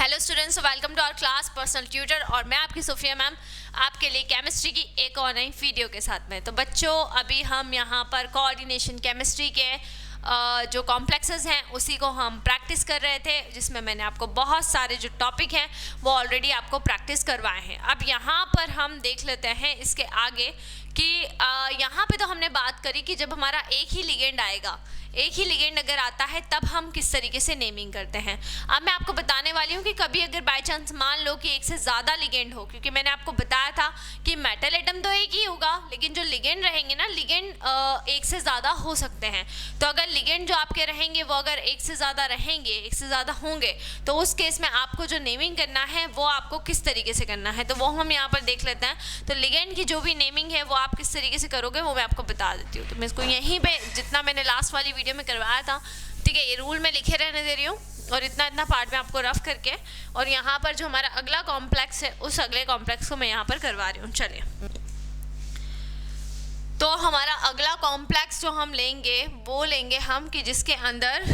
Hello students, welcome to our class personal tutor. और मैं आपकी सोफिया मैम आपके लिए केमिस्ट्री की एक और नई वीडियो के साथ में। तो बच्चों, अभी हम यहाँ पर कोऑर्डिनेशन केमिस्ट्री के जो कॉम्प्लेक्सेस हैं उसी को हम प्रैक्टिस कर रहे थे, जिसमें मैंने आपको बहुत सारे जो टॉपिक हैं वो ऑलरेडी आपको प्रैक्टिस करवाए हैं। अब यहाँ पर हम देख लेते हैं इसके आगे कि यहाँ पे तो हमने बात करी कि जब हमारा एक ही लिगेंड आएगा, एक ही लिगेंड अगर आता है तब हम किस तरीके से नेमिंग करते हैं। अब मैं आपको बताने वाली हूँ कि कभी अगर बाय चांस मान लो कि एक से ज़्यादा लिगेंड हो, क्योंकि मैंने आपको बताया था कि मेटल एटम तो एक ही होगा, लेकिन जो लिगेंड रहेंगे ना, लिगेंड एक से ज़्यादा हो सकते हैं। तो अगर लिगेंड जो आपके रहेंगे वो अगर एक से ज़्यादा रहेंगे, एक से ज़्यादा होंगे, तो उस केस में आपको जो नेमिंग करना है वो आपको किस तरीके से करना है, तो वो हम यहाँ पर देख लेते हैं। तो लिगेंड की जो भी नेमिंग है वो आप किस तरीके से करोगे वो मैं आपको बता देती हूँ। तो मैं इसको यहीं पे जितना मैंने लास्ट वाली वीडियो में करवाया था, ठीक है, ये रूल में लिखे रहने दे रही हूँ और इतना इतना पार्ट में आपको रफ करके, और यहाँ पर जो हमारा अगला कॉम्प्लेक्स है उस अगले कॉम्प्लेक्स को मैं यहाँ पर करवा रही हूँ। चलिए, तो हमारा अगला कॉम्प्लेक्स जो हम लेंगे वो लेंगे हम कि जिसके अंदर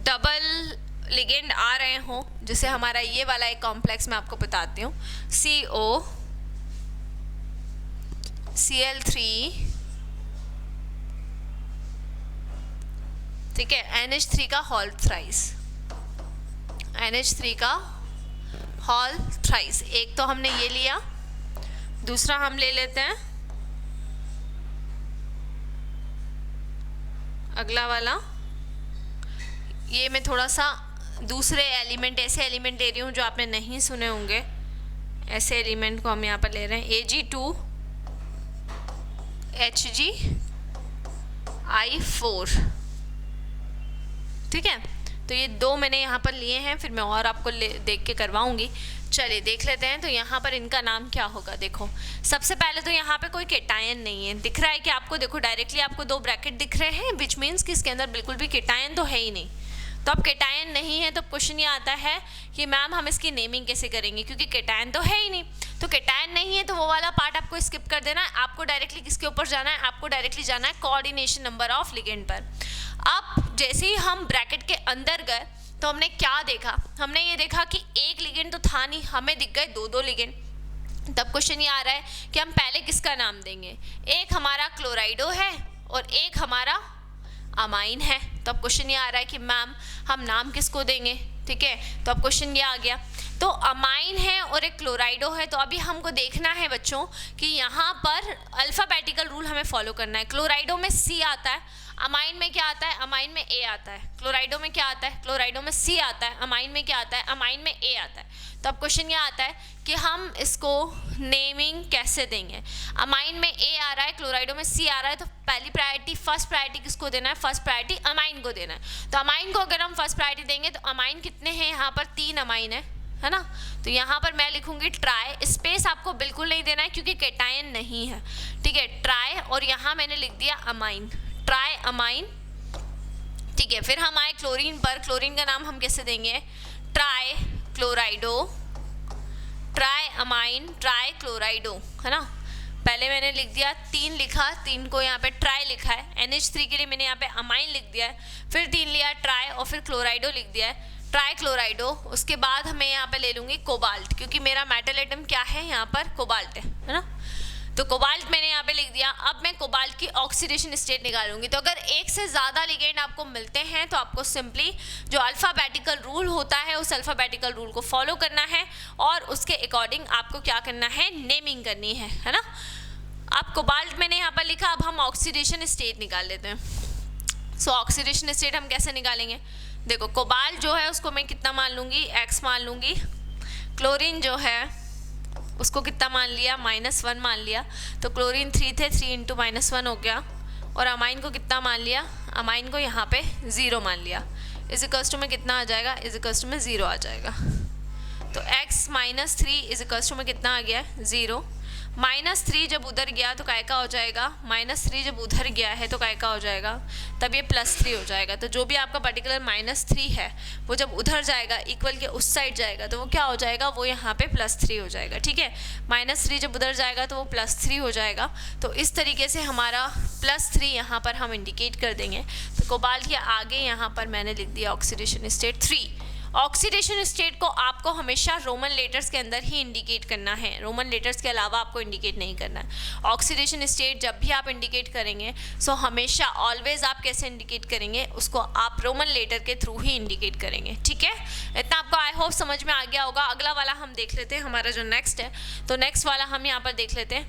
डबल लिगेंड आ रहे हों, जैसे हमारा ये वाला एक कॉम्प्लेक्स मैं आपको बताती हूँ, CO Cl3, ठीक है, NH3 का होल थ्राइस, NH3 का होल थ्राइस। एक तो हमने ये लिया, दूसरा हम ले लेते हैं अगला वाला। ये मैं थोड़ा सा दूसरे एलिमेंट, ऐसे एलिमेंट ले रही हूँ जो आपने नहीं सुने होंगे, ऐसे एलिमेंट को हम यहाँ पर ले रहे हैं, Ag2HgI4, ठीक है। तो ये दो मैंने यहाँ पर लिए हैं, फिर मैं और आपको देख के करवाऊंगी। चलिए देख लेते हैं। तो यहाँ पर इनका नाम क्या होगा, देखो सबसे पहले तो यहाँ पे कोई केटायन नहीं है, दिख रहा है कि आपको, देखो डायरेक्टली आपको दो ब्रैकेट दिख रहे हैं, विच मीन्स कि इसके अंदर बिल्कुल भी केटायन तो है ही नहीं। तो अब केटायन नहीं है तो क्वेश्चन ये आता है कि मैम हम इसकी नेमिंग कैसे करेंगे, क्योंकि केटायन तो है ही नहीं। तो केटायन नहीं है तो वो वाला पार्ट आपको स्किप कर देना है, आपको डायरेक्टली किसके ऊपर जाना है, आपको डायरेक्टली जाना है कोऑर्डिनेशन नंबर ऑफ लिगेंड पर। अब जैसे ही हम ब्रैकेट के अंदर गए तो हमने क्या देखा, हमने ये देखा कि एक लिगेंड तो था नहीं, हमें दिख गए दो दो लिगेंड। तब क्वेश्चन ये आ रहा है कि हम पहले किसका नाम देंगे, एक हमारा क्लोराइडो है और एक हमारा अमाइन है। तो अब क्वेश्चन ये आ रहा है कि मैम हम नाम किसको देंगे, ठीक है। तो अब क्वेश्चन ये आ गया, तो अमाइन है और एक क्लोराइडो है। तो अभी हमको देखना है बच्चों कि यहाँ पर अल्फ़ाबेटिकल रूल हमें फॉलो करना है। क्लोराइडो में C आता है, अमाइन में क्या आता है, अमाइन में A आता है। क्लोराइडो में क्या आता है, क्लोराइडो में C आता है, अमाइन में क्या आता है, अमाइन में A आता है। तो अब क्वेश्चन ये आता है कि हम इसको नेमिंग कैसे देंगे। अमाइन में A आ रहा है, क्लोराइडो में C आ रहा है, तो पहली प्रायोरिटी, फर्स्ट प्रायोरिटी किसको देना है, फर्स्ट प्रायोरिटी अमाइन को देना है। तो अमाइन को अगर हम फर्स्ट प्रायोरिटी देंगे तो अमाइन कितने हैं, यहाँ पर 3 अमाइन है ना। तो यहाँ पर मैं लिखूंगी ट्राई, स्पेस आपको बिल्कुल नहीं देना है क्योंकि केटायन नहीं है, ठीक है, ट्राई, और यहाँ मैंने लिख दिया अमाइन, ट्राई अमाइन, ठीक है। फिर हम आए क्लोरीन पर, क्लोरीन का नाम हम कैसे देंगे, ट्राई क्लोराइडो, ट्राई अमाइन, ट्राई क्लोराइडो, है ना। पहले मैंने लिख दिया 3 लिखा, 3 को यहाँ पे ट्राई लिखा है, NH3 के लिए मैंने यहाँ पे अमाइन लिख दिया है, फिर 3 लिया ट्राई और फिर क्लोराइडो लिख दिया है, ट्राई क्लोराइडो। उसके बाद हमें यहाँ पे ले लूँगी कोबाल्ट, क्योंकि मेरा मेटल एटम क्या है यहाँ पर, कोबाल्ट है ना। तो कोबाल्ट मैंने यहाँ पे लिख दिया। अब मैं कोबाल्ट की ऑक्सीडेशन स्टेट निकालूंगी। तो अगर एक से ज़्यादा लिगेंड आपको मिलते हैं तो आपको सिंपली जो अल्फ़ाबेटिकल रूल होता है उस अल्फ़ाबेटिकल रूल को फॉलो करना है और उसके अकॉर्डिंग आपको क्या करना है, नेमिंग करनी है ना। अब कोबाल्ट मैंने यहाँ पर लिखा, अब हम ऑक्सीडेशन स्टेट निकाल लेते हैं। सो ऑक्सीडेशन स्टेट हम कैसे निकालेंगे, देखो कोबाल्ट जो है उसको मैं कितना मान लूँगी, X मान लूँगी। क्लोरीन जो है उसको कितना मान लिया, -1 मान लिया। तो क्लोरीन 3 थे, 3 × -1 हो गया। और अमाइन को कितना मान लिया, अमाइन को यहाँ पे 0 मान लिया। इज़ में कितना आ जाएगा, इज़ में 0 आ जाएगा। तो X - 3 इज़ में कितना आ गया, 0। -3 जब उधर गया तो काय का हो जाएगा, -3 जब उधर गया है तो काय का हो जाएगा, तब ये +3 हो जाएगा। तो जो भी आपका पर्टिकुलर -3 है वो जब उधर जाएगा, इक्वल के उस साइड जाएगा, तो वो क्या हो जाएगा, वो यहाँ पे +3 हो जाएगा। ठीक है, -3 जब उधर जाएगा तो वो +3 हो जाएगा। तो इस तरीके से हमारा +3 यहाँ पर हम इंडिकेट कर देंगे। तो कोबाल्ट के आगे यहाँ पर मैंने लिख दिया ऑक्सीडेशन स्टेट 3। ऑक्सीडेशन स्टेट को आपको हमेशा रोमन लेटर्स के अंदर ही इंडिकेट करना है, रोमन लेटर्स के अलावा आपको इंडिकेट नहीं करना है। ऑक्सीडेशन स्टेट जब भी आप इंडिकेट करेंगे सो हमेशा ऑलवेज आप कैसे इंडिकेट करेंगे, उसको आप रोमन लेटर के थ्रू ही इंडिकेट करेंगे। ठीक है, इतना आपको आई होप समझ में आ गया होगा। अगला वाला हम देख लेते हैं, हमारा जो नेक्स्ट है, तो नेक्स्ट वाला हम यहाँ पर देख लेते हैं।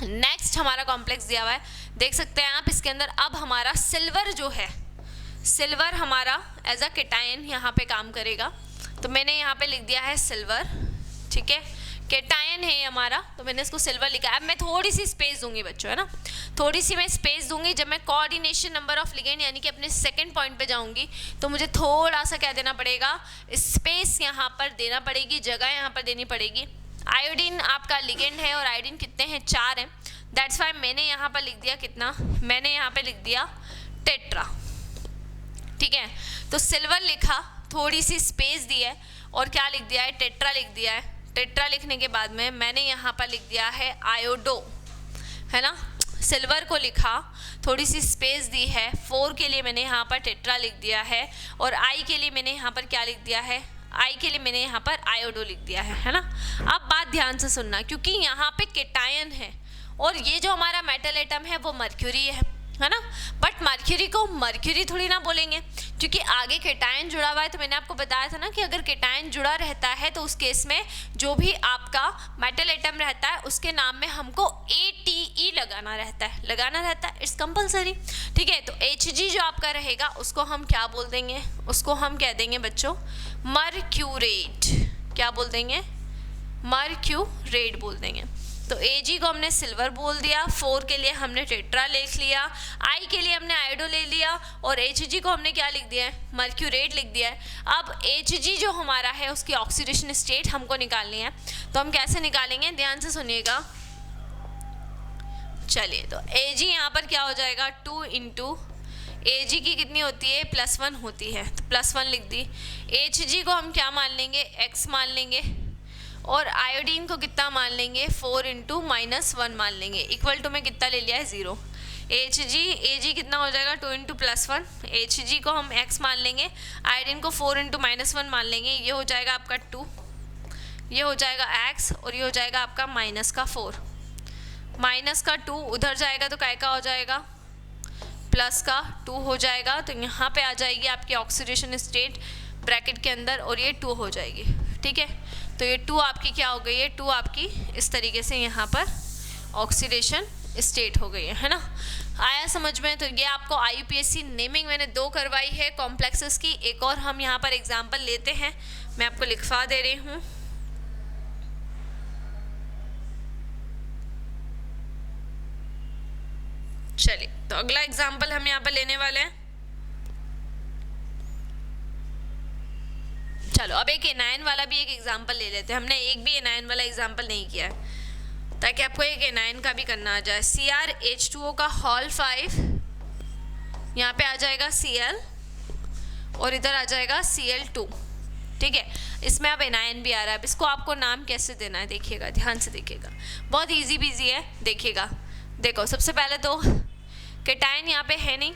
नेक्स्ट हमारा कॉम्प्लेक्स दिया हुआ है, देख सकते हैं आप इसके अंदर। अब हमारा सिल्वर जो है, सिल्वर हमारा एज अ केटायन यहाँ पे काम करेगा। तो मैंने यहाँ पे लिख दिया है सिल्वर। ठीक है, केटायन है हमारा, तो मैंने इसको सिल्वर लिखा है। अब मैं थोड़ी सी स्पेस दूंगी बच्चों, है ना, थोड़ी सी मैं स्पेस दूंगी। जब मैं कोऑर्डिनेशन नंबर ऑफ लिगेंड यानी कि अपने सेकंड पॉइंट पे जाऊंगी तो मुझे थोड़ा सा क्या देना पड़ेगा, स्पेस यहाँ पर देना पड़ेगी, जगह यहाँ पर देनी पड़ेगी। आयोडीन आपका लिगेंड है और आयोडीन कितने हैं, 4 हैं। दैट्स वाई मैंने यहाँ पर लिख दिया कितना, मैंने यहाँ पर लिख दिया टेट्रा। ठीक है, तो सिल्वर लिखा, थोड़ी सी स्पेस दी है और क्या लिख दिया है, टेट्रा लिख दिया है। टेट्रा लिखने के बाद में मैंने यहाँ पर लिख दिया है आयोडो, है ना। सिल्वर को लिखा, थोड़ी सी स्पेस दी है, 4 के लिए मैंने यहाँ पर टेट्रा लिख दिया है और आई के लिए मैंने यहाँ पर क्या लिख दिया है, आई के लिए मैंने यहाँ पर आयोडो लिख दिया है ना। अब बात ध्यान से सुनना, क्योंकि यहाँ पे केटायन है और ये जो हमारा मेटल एटम है वो मर्क्यूरी है ना। बट मर्क्यूरी को मर्क्यूरी थोड़ी ना बोलेंगे, क्योंकि आगे केटायन जुड़ा हुआ है। तो मैंने आपको बताया था ना कि अगर केटायन जुड़ा रहता है तो उस केस में जो भी आपका मेटल एटम रहता है उसके नाम में हमको ATE लगाना रहता है, इट्स कंपलसरी। ठीक है, तो Hg जो आपका रहेगा उसको हम क्या बोल देंगे, उसको हम कह देंगे बच्चों मर्क्यूरेट। क्या बोल देंगे, मर्क्यूरेट बोल देंगे। तो Ag को हमने सिल्वर बोल दिया, 4 के लिए हमने टेट्रा लिख लिया, I के लिए हमने आयोडो ले लिया और Hg को हमने क्या लिख दिया है, मर्क्यूरेट लिख दिया है। अब Hg जो हमारा है उसकी ऑक्सीडेशन स्टेट हमको निकालनी है, तो हम कैसे निकालेंगे, ध्यान से सुनिएगा। चलिए, तो Ag यहाँ पर क्या हो जाएगा, 2 इंटू Ag की कितनी होती है, +1 होती है, तो +1 लिख दी। Hg को हम क्या मान लेंगे, x मान लेंगे और आयोडीन को कितना मान लेंगे, 4 इंटू -1 मान लेंगे। इक्वल टू में कितना ले लिया है, 0। Ag कितना हो जाएगा, 2 इंटू +1। Hg को हम x मान लेंगे, आयोडीन को 4 इंटू -1 मान लेंगे। ये हो जाएगा आपका 2, ये हो जाएगा x और ये हो जाएगा आपका -4। -2 उधर जाएगा तो काय का हो जाएगा, +2 हो जाएगा। तो यहाँ पे आ जाएगी आपकी ऑक्सीडेशन स्टेट ब्रैकेट के अंदर और ये 2 हो जाएगी। ठीक है, तो ये 2 आपकी क्या हो गई है, 2 आपकी इस तरीके से यहाँ पर ऑक्सीडेशन स्टेट हो गई है ना। आया समझ में। तो ये आपको IUPAC नेमिंग मैंने 2 करवाई है कॉम्प्लेक्सेस की। एक और हम यहाँ पर एग्जांपल लेते हैं, मैं आपको लिखवा दे रही हूँ। चलिए, तो अगला एग्जांपल हम यहाँ पर लेने वाले हैं। चलो, अब एक एनायन वाला भी एक एग्जांपल ले लेते हैं। हमने एक भी एनायन वाला एग्जांपल नहीं किया है, ताकि आपको एक एनायन का भी करना आ जाए। CrH2O का होल 5, यहाँ पे आ जाएगा Cl और इधर आ जाएगा Cl2। ठीक है, इसमें अब एनायन भी आ रहा है। अब इसको आपको नाम कैसे देना है, देखिएगा, ध्यान से देखिएगा, बहुत ईजी बीजी है। देखिएगा, देखो, सबसे पहले तो केटायन यहाँ पे है नहीं,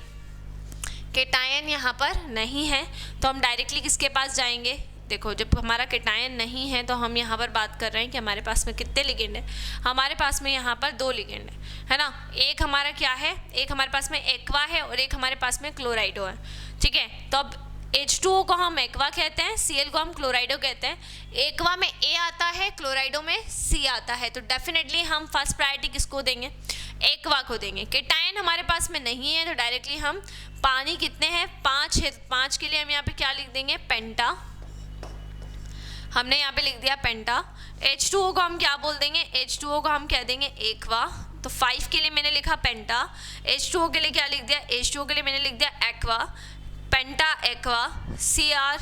केटायन यहाँ पर नहीं है, तो हम डायरेक्टली किसके पास जाएंगे। देखो, जब हमारा केटायन नहीं है तो हम यहाँ पर बात कर रहे हैं कि हमारे पास में कितने लिगेंड है। हमारे पास में यहाँ पर 2 लिगेंड है ना। एक हमारा क्या है, एक हमारे पास में एक्वा है और एक हमारे पास में क्लोराइडो है। ठीक है, तो अब H2O को हम एक्वा कहते हैं, Cl को हम क्लोराइडो कहते हैं। एक्वा में A आता है, क्लोराइडो में C आता है, तो डेफिनेटली हम फर्स्ट प्रायोरिटी किसको देंगे, एक्वा को देंगे। केटायन हमारे पास में नहीं है तो डायरेक्टली हम पानी कितने हैं, 5 है, 5 के लिए हम यहाँ पे क्या लिख देंगे, पेंटा। हमने यहाँ पे लिख दिया पेंटा। H2O को हम क्या बोल देंगे, H2O को हम कह देंगे एक्वा। तो 5 के लिए मैंने लिखा पेंटा, H2O के लिए क्या लिख दिया, H2O के लिए मैंने लिख दिया एक्वा, पेंटा एक्वा, Cr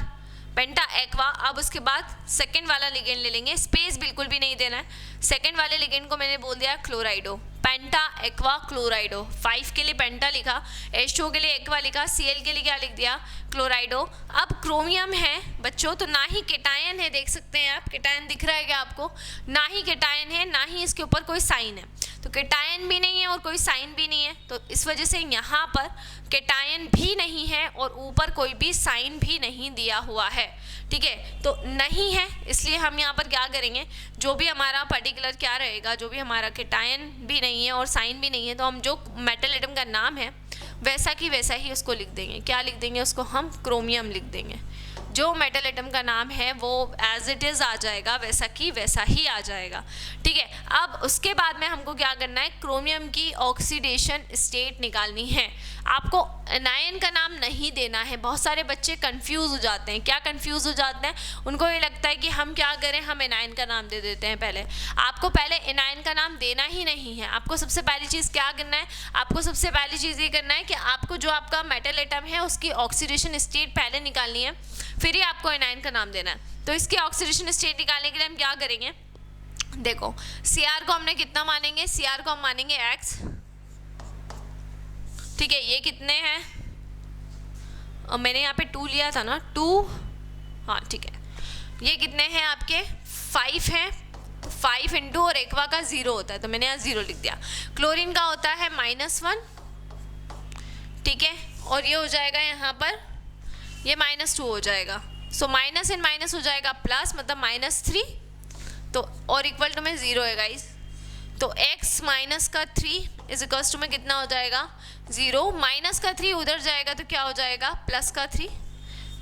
पेंटा एक्वा। अब उसके बाद सेकंड वाला लिगेंड ले लेंगे, स्पेस बिल्कुल भी नहीं देना है। सेकंड वाले लिगेंड को मैंने बोल दिया क्लोराइडो, पेंटा एक्वा क्लोराइडो। 5 के लिए पेंटा लिखा, H2O के लिए एक्वा लिखा, Cl के लिए क्या लिख दिया, क्लोराइडो। अब क्रोमियम है बच्चों, तो ना ही केटायन है, देख सकते हैं आप, केटायन दिख रहा है क्या आपको, ना ही केटायन है, ना ही इसके ऊपर कोई साइन है, तो केटायन भी नहीं है और कोई साइन भी नहीं है, तो इस वजह से यहाँ पर केटायन भी नहीं है और ऊपर कोई भी साइन भी नहीं दिया हुआ है, ठीक है। तो नहीं है, इसलिए हम यहाँ पर क्या करेंगे, जो भी हमारा पर्टिकुलर क्या रहेगा, जो भी हमारा केटायन भी नहीं है और साइन भी नहीं है, तो हम जो मेटल एटम का नाम है वैसा कि वैसा ही उसको लिख देंगे। क्या लिख देंगे, उसको हम क्रोमियम लिख देंगे। जो मेटल एटम का नाम है वो एज इट इज़ आ जाएगा, वैसा कि वैसा ही आ जाएगा, ठीक है। अब उसके बाद में हमको क्या करना है, क्रोमियम की ऑक्सीडेशन स्टेट निकालनी है। आपको एनायन का नाम नहीं देना है। बहुत सारे बच्चे कंफ्यूज हो जाते हैं। क्या कंफ्यूज हो जाते हैं, उनको ये लगता है कि हम क्या करें, हम एनायन का नाम दे देते हैं। पहले आपको पहले एनायन का नाम देना ही नहीं है। आपको सबसे पहली चीज़ क्या करना है, आपको सबसे पहली चीज़ ये करना है कि आपको जो आपका मेटल एटम है उसकी ऑक्सीडेशन स्टेट पहले निकालनी है, फिर ही आपको एनायन का नाम देना है। तो इसकी ऑक्सीडेशन स्टेट निकालने के लिए हम क्या करेंगे, देखो Cr को हमने कितना मानेंगे, Cr को हम मानेंगे X, ठीक है। ये कितने हैं, और मैंने यहाँ पे 2 लिया था ना, 2, हाँ ठीक है। ये कितने हैं आपके, 5 हैं, 5 इंटू और एक्वा का 0 होता है, तो मैंने यहाँ 0 लिख दिया। क्लोरीन का होता है -1, ठीक है, और ये हो जाएगा यहाँ पर, ये -2 हो जाएगा, सो माइनस इन माइनस हो जाएगा प्लस, मतलब -3, तो और इक्वल टू में 0 है गाइस। तो x माइनस का 3 इज इक्वल्स टू में कितना हो जाएगा, 0, माइनस का 3 उधर जाएगा तो क्या हो जाएगा, प्लस का 3।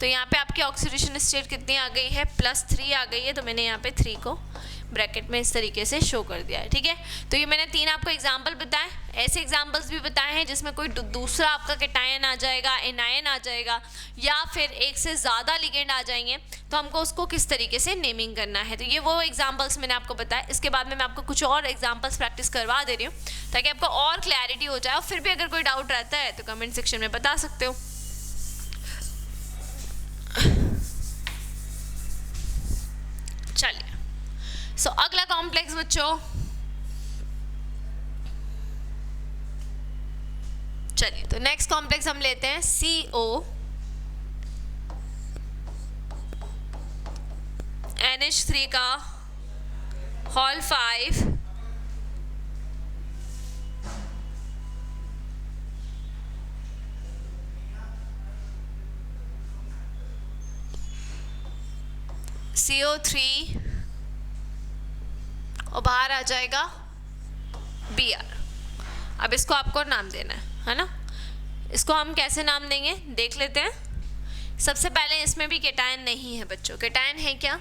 तो यहाँ पे आपकी ऑक्सीडेशन स्टेट कितनी आ गई है, +3 आ गई है, तो मैंने यहाँ पे 3 को ब्रैकेट में इस तरीके से शो कर दिया है, ठीक है। तो ये मैंने 3 आपको एग्जाम्पल बताए, ऐसे एग्जाम्पल्स भी बताए हैं जिसमें कोई दूसरा आपका केटायन आ जाएगा, एनायन आ जाएगा, या फिर एक से ज़्यादा लिगेंड आ जाएंगे, तो हमको उसको किस तरीके से नेमिंग करना है। तो ये वो एग्जाम्पल्स मैंने आपको बताया। इसके बाद में मैं आपको कुछ और एग्जाम्पल्स प्रैक्टिस करवा दे रही हूँ ताकि आपको और क्लैरिटी हो जाए, और फिर भी अगर कोई डाउट रहता है तो कमेंट सेक्शन में बता सकते हो। चलिए, सो अगला कॉम्प्लेक्स बच्चों, चलिए तो नेक्स्ट कॉम्प्लेक्स हम लेते हैं CO NH3 का होल 5 CO3 और बाहर आ जाएगा Br। अब इसको आपको नाम देना है ना। इसको हम कैसे नाम देंगे देख लेते हैं। सबसे पहले इसमें भी केटायन नहीं है बच्चों। केटायन है क्या,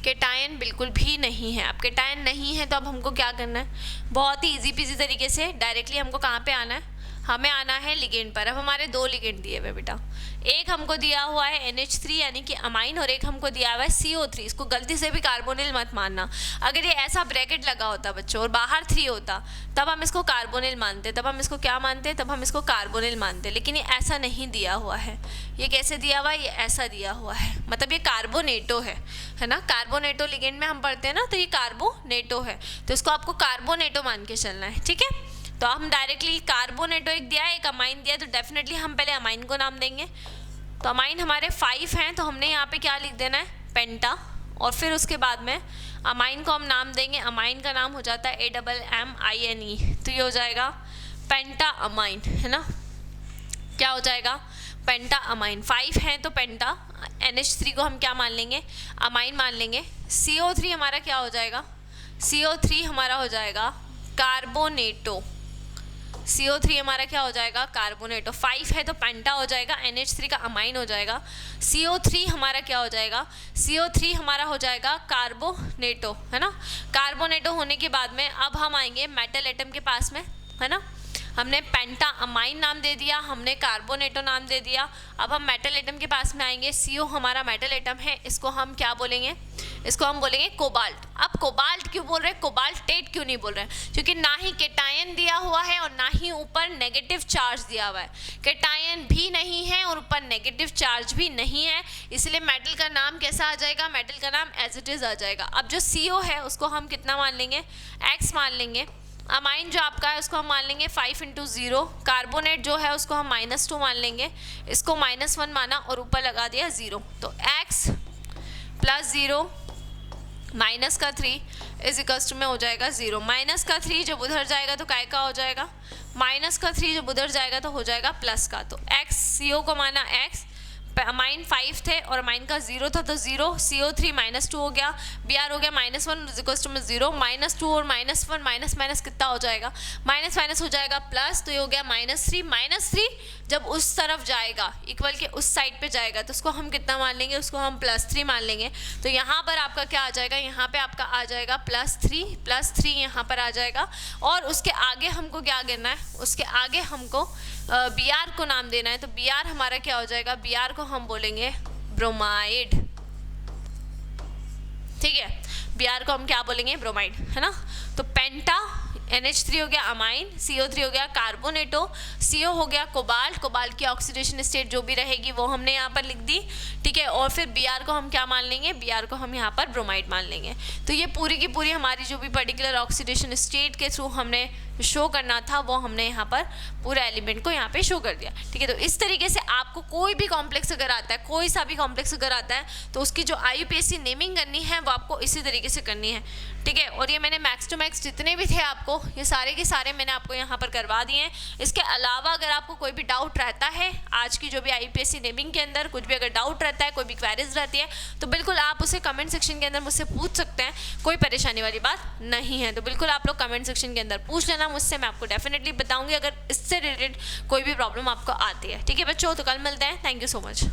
केटायन बिल्कुल भी नहीं है। अब केटायन नहीं है तो अब हमको क्या करना है, बहुत ही इजी पीजी तरीके से डायरेक्टली हमको कहाँ पे आना है, हमें आना है लिगेंड पर। अब हमारे 2 लिगेंड दिए हुए बेटा, एक हमको दिया हुआ है NH3 यानी कि अमाइन, और एक हमको दिया हुआ है CO3। इसको गलती से भी कार्बोनिल मत मानना। अगर ये ऐसा ब्रैकेट लगा होता बच्चों और बाहर 3 होता तब हम इसको कार्बोनिल मानते, तब हम इसको क्या मानते, तब हम इसको कार्बोनिल मानते। लेकिन ये ऐसा नहीं दिया हुआ है। ये कैसे दिया हुआ है, ये ऐसा दिया हुआ है, मतलब ये कार्बोनेटो है ना। कार्बोनेटो लिगेंड में हम पढ़ते हैं ना, तो ये कार्बोनेटो है, तो इसको आपको कार्बोनेटो मान के चलना है, ठीक है। तो हम डायरेक्टली कार्बोनेटो एक दिया है, एक अमाइन दिया है, तो डेफिनेटली हम पहले अमाइन को नाम देंगे। तो अमाइन हमारे 5 हैं, तो हमने यहाँ पे क्या लिख देना है, पेंटा, और फिर उसके बाद में अमाइन को हम नाम देंगे। अमाइन का नाम हो जाता है AMMINE, तो ये हो जाएगा पेंटा अमाइन, है ना। क्या हो जाएगा, पेंटा अमाइन। 5 हैं तो पेंटा, NH3 को हम क्या मान लेंगे, अमाइन मान लेंगे। CO3 हमारा क्या हो जाएगा, CO3 हमारा हो जाएगा कार्बोनेटो। CO3 हमारा क्या हो जाएगा, कार्बोनेटो। 5 है तो पेंटा हो जाएगा, NH3 का अमाइन हो जाएगा। CO3 हमारा क्या हो जाएगा, CO3 हमारा हो जाएगा कार्बोनेटो, है ना। कार्बोनेटो होने के बाद में अब हम आएंगे मेटल एटम के पास में, है ना। हमने पेंटा अमाइन नाम दे दिया, हमने कार्बोनेटो नाम दे दिया। अब हम मेटल एटम के पास में आएंगे। CO हमारा मेटल एटम है, इसको हम क्या बोलेंगे, इसको हम बोलेंगे कोबाल्ट। अब कोबाल्ट क्यों बोल रहे हैं, कोबाल्टेट क्यों नहीं बोल रहे हैं, क्योंकि ना ही केटायन दिया हुआ है और ना ही ऊपर नेगेटिव चार्ज दिया हुआ है, केटायन भी नहीं है और ऊपर नेगेटिव चार्ज भी नहीं है, इसलिए मेटल का नाम कैसा आ जाएगा, मेटल का नाम एज इट इज आ जाएगा। अब जो CO है उसको हम कितना मान लेंगे, X मान लेंगे। अमाइन जो आपका है उसको हम मान लेंगे 5 × 0, कार्बोनेट जो है उसको हम -2 मान लेंगे, इसको -1 माना और ऊपर लगा दिया 0, तो X + 0 माइनस का 3 इज इक्वल्स टू में हो जाएगा 0। माइनस का 3 जब उधर जाएगा तो काय का हो जाएगा, माइनस का 3 जब उधर जाएगा तो हो जाएगा प्लस का, तो X CO को माना X, अमाइन 5 थे और अमाइन का 0 था तो 0, CO3 -2 हो गया, Br हो गया -1 इज इक्वल्स टू में 0, -2 और -1 माइनस माइनस कितना हो जाएगा, माइनस माइनस हो जाएगा प्लस, तो ये हो गया -3 जब उस तरफ जाएगा इक्वल के उस साइड पे जाएगा तो उसको हम कितना मान लेंगे, उसको हम +3 मान लेंगे। तो यहाँ पर आपका क्या आ जाएगा, यहाँ पे आपका आ जाएगा +3 यहाँ पर आ जाएगा, और उसके आगे हमको क्या करना है, उसके आगे हमको Br को नाम देना है, तो Br हमारा क्या हो जाएगा, Br को हम बोलेंगे ब्रोमाइड, ठीक है, Br को हम क्या बोलेंगे, ब्रोमाइड, है ना। तो पेंटा NH3 हो गया अमाइन, CO3 हो गया कार्बोनेटो, CO हो गया कोबाल्ट की ऑक्सीडेशन स्टेट जो भी रहेगी वो हमने यहाँ पर लिख दी, ठीक है, और फिर Br को हम क्या मान लेंगे, Br को हम यहाँ पर ब्रोमाइड मान लेंगे। तो ये पूरी की पूरी हमारी जो भी पर्टिकुलर ऑक्सीडेशन स्टेट के थ्रू हमने शो करना था वो हमने यहाँ पर पूरा एलिमेंट को यहाँ पे शो कर दिया, ठीक है। तो इस तरीके से आपको कोई भी कॉम्प्लेक्स अगर आता है, कोई सा भी कॉम्प्लेक्स अगर आता है तो उसकी जो IUPAC नेमिंग करनी है वो आपको इसी तरीके से करनी है, ठीक है। और ये मैंने मैक्स टू मैक्स जितने भी थे आपको ये सारे के सारे मैंने आपको यहाँ पर करवा दिए हैं। इसके अलावा अगर आपको कोई भी डाउट रहता है आज की जो भी IUPAC नेमिंग के अंदर कुछ भी अगर डाउट रहता है, कोई भी क्वेरीज रहती है तो बिल्कुल आप उसे कमेंट सेक्शन के अंदर मुझसे पूछ सकते हैं, कोई परेशानी वाली बात नहीं है। तो बिल्कुल आप लोग कमेंट सेक्शन के अंदर पूछ लेना मुझसे, मैं आपको डेफिनेटली बताऊंगी अगर इससे रिलेटेड कोई भी प्रॉब्लम आपको आती है, ठीक है बच्चों। तो कल मिलते हैं, थैंक यू सो मच।